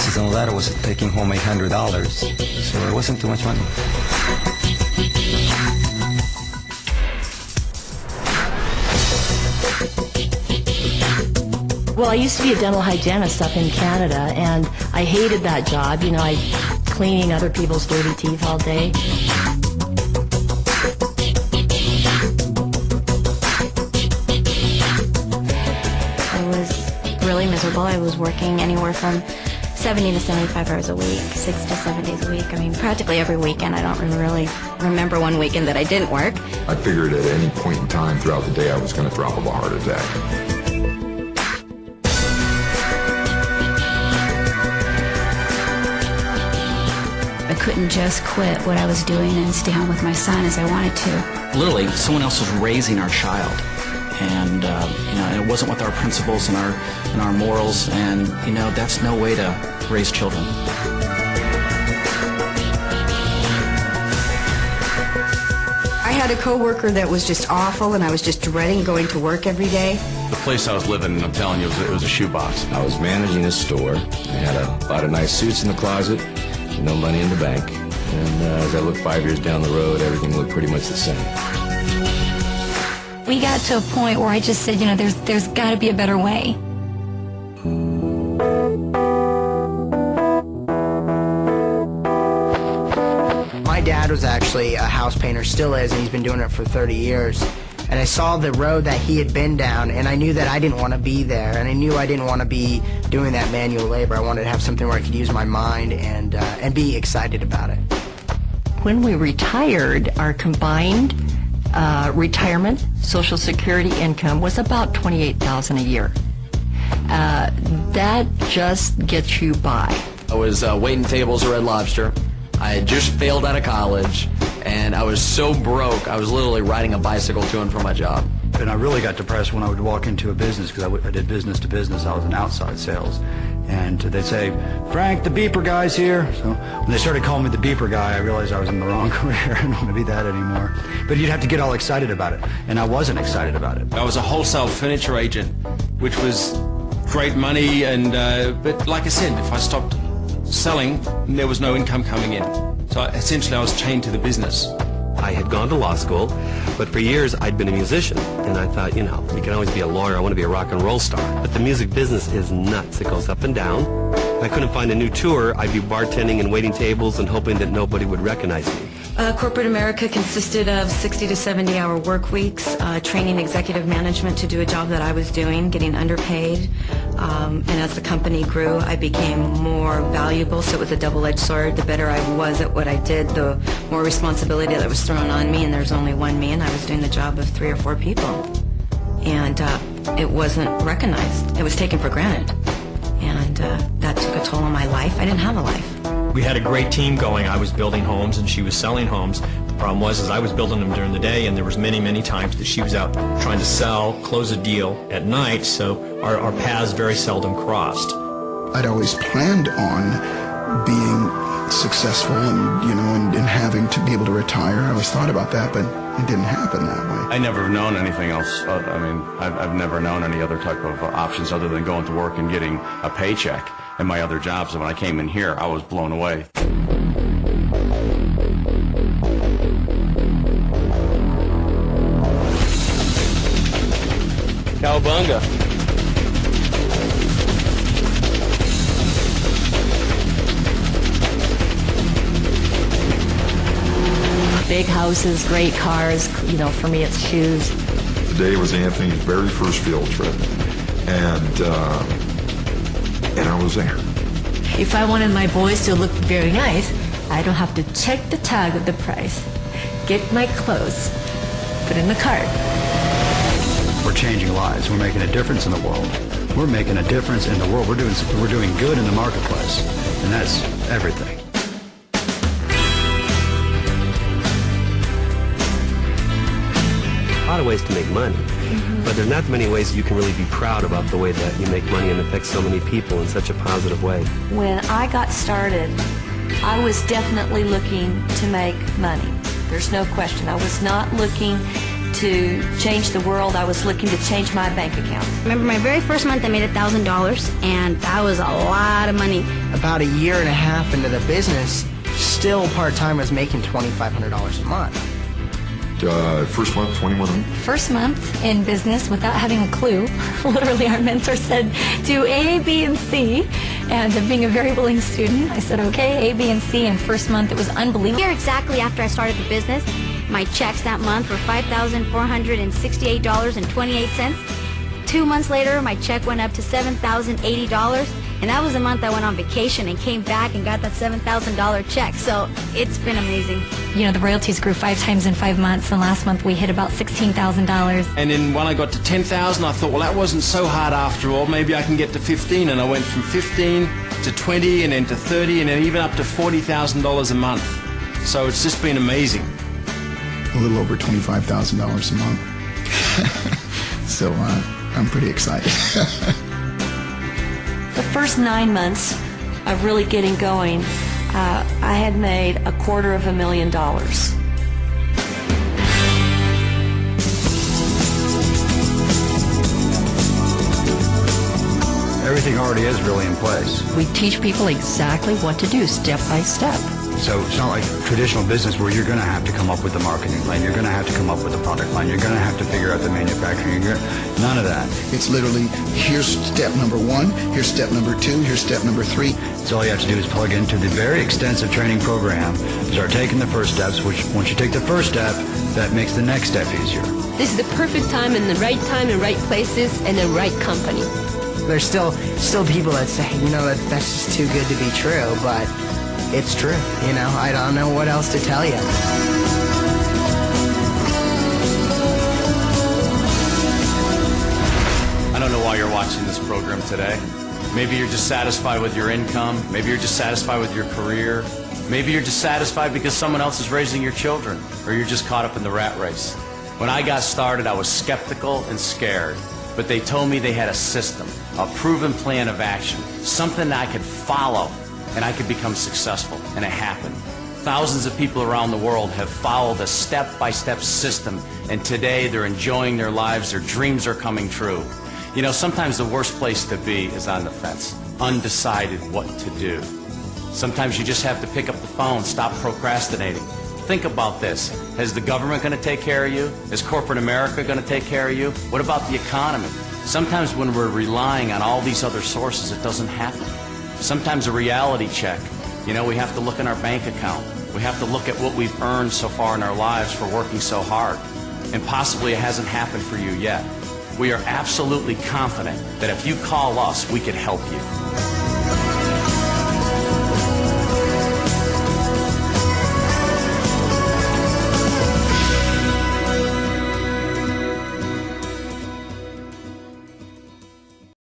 taxes and all that, I was taking home $800. So it wasn't too much money. Well, I used to be a dental hygienist up in Canada, and I hated that job. You know, I cleaning other people's dirty teeth all day. I was really miserable. I was working anywhere from 70 to 75 hours a week, 6 to 7 days a week. I mean, practically every weekend. I don't really remember one weekend that I didn't work. I figured at any point in time throughout the day I was going to drop of a heart attack. I couldn't just quit what I was doing and stay home with my son as I wanted to. Literally, someone else was raising our child, and you know, and it wasn't with our principles and our morals, and you know, that's no way to raise children. I had a coworker that was just awful, and I was just dreading going to work every day. The place I was living, I'm telling you, it was a shoebox. I was managing a store. I had a lot of nice suits in the closet, no money in the bank. And as I look 5 years down the road, everything looked pretty much the same. We got to a point where I just said, you know, there's got to be a better way. My dad was actually a house painter, still is, and he's been doing it for 30 years. And I saw the road that he had been down, and I knew that I didn't want to be there, and I knew I didn't want to be doing that manual labor. I wanted to have something where I could use my mind and be excited about it. When we retired, our combined retirement Social Security income was about $28,000 a year. That just gets you by. I was waiting tables at Red Lobster. I had just failed out of college, and I was so broke, I was literally riding a bicycle to and from my job. And I really got depressed when I would walk into a business, because I did business to business. I was in outside sales. And they'd say, "Frank, the beeper guy's here." So when they started calling me the beeper guy, I realized I was in the wrong career. I don't want to be that anymore. But you'd have to get all excited about it, and I wasn't excited about it. I was a wholesale furniture agent, which was great money, and but like I said, if I stopped selling, there was no income coming in. So essentially I was chained to the business. I had gone to law school, but for years I'd been a musician, and I thought, you know, you can always be a lawyer. I want to be a rock and roll star. But the music business is nuts. It goes up and down. I couldn't find a new tour. I'd be bartending and waiting tables and hoping that nobody would recognize me. Corporate America consisted of 60 to 70-hour work weeks, training executive management to do a job that I was doing, getting underpaid. And as the company grew, I became more valuable, so it was a double-edged sword. The better I was at what I did, the more responsibility that was thrown on me, and there's only one me, and I was doing the job of 3 or 4 people. And it wasn't recognized. It was taken for granted. And that took a toll on my life. I didn't have a life. We had a great team going. I was building homes and she was selling homes. The problem was I was building them during the day, and there was many times that she was out trying to sell, close a deal at night, so our paths very seldom crossed. I'd always planned on being successful and having to be able to retire. I always thought about that, but it didn't happen that way. I never have known anything else. I mean, I've never known any other type of options other than going to work and getting a paycheck in my other jobs. And when I came in here, I was blown away. Cowabunga. Big houses, great cars. You know, for me, it's shoes. Today was Anthony's very first field trip, and I was there. If I wanted my boys to look very nice, I don't have to check the tag of the price, get my clothes, put in the cart. We're changing lives. We're making a difference in the world. We're making a difference in the world. We're doing good in the marketplace, and that's everything. A lot of ways to make money, but there's not many ways you can really be proud about the way that you make money and affect so many people in such a positive way. When I got started, I was definitely looking to make money. There's no question. I was not looking to change the world. I was looking to change my bank account. Remember my very first month I made $1,000, and that was a lot of money. About a year and a half into the business, still part-time, was making $2,500 a month. First month, 2100. First month in business without having a clue. Literally, our mentor said, do A, B, and C. And being a very willing student, I said, okay, A, B, and C. And first month, it was unbelievable. A year exactly after I started the business, my checks that month were $5,468.28. 2 months later, my check went up to $7,080. And that was the month I went on vacation and came back and got that $7,000 check. So it's been amazing. You know, the royalties grew 5 times in 5 months, and last month we hit about $16,000. And then when I got to 10,000, I thought, well, that wasn't so hard after all. Maybe I can get to 15. And I went from 15 to 20 and then to 30 and then even up to $40,000 a month. So it's just been amazing. A little over $25,000 a month. So I'm pretty excited. The first 9 months of really getting going, I had made $250,000. Everything already is really in place. We teach people exactly what to do step by step. So it's not like traditional business where you're going to have to come up with the marketing plan, you're going to have to come up with the product line, you're going to have to figure out the manufacturing. None of that. It's literally, here's step number 1, here's step number 2, here's step number 3. So all you have to do is plug into the very extensive training program, start taking the first steps, which once you take the first step, that makes the next step easier. This is the perfect time and the right places and the right company. There's still people that say, you know, that's just too good to be true, but it's true. You know, I don't know what else to tell you. I don't know why you're watching this program today. Maybe you're just satisfied with your income. Maybe you're just satisfied with your career. Maybe you're just satisfied because someone else is raising your children, or you're just caught up in the rat race. When I got started, I was skeptical and scared, but they told me they had a system, a proven plan of action, something that I could follow, and I could become successful, and it happened. Thousands of people around the world have followed a step-by-step system, and today they're enjoying their lives, their dreams are coming true. You know, sometimes the worst place to be is on the fence, undecided what to do. Sometimes you just have to pick up the phone, stop procrastinating. Think about this. Is the government going to take care of you? Is corporate America going to take care of you? What about the economy? Sometimes when we're relying on all these other sources, it doesn't happen. Sometimes a reality check. You know, we have to look in our bank account. We have to look at what we've earned so far in our lives for working so hard. And possibly it hasn't happened for you yet. We are absolutely confident that if you call us, we can help you.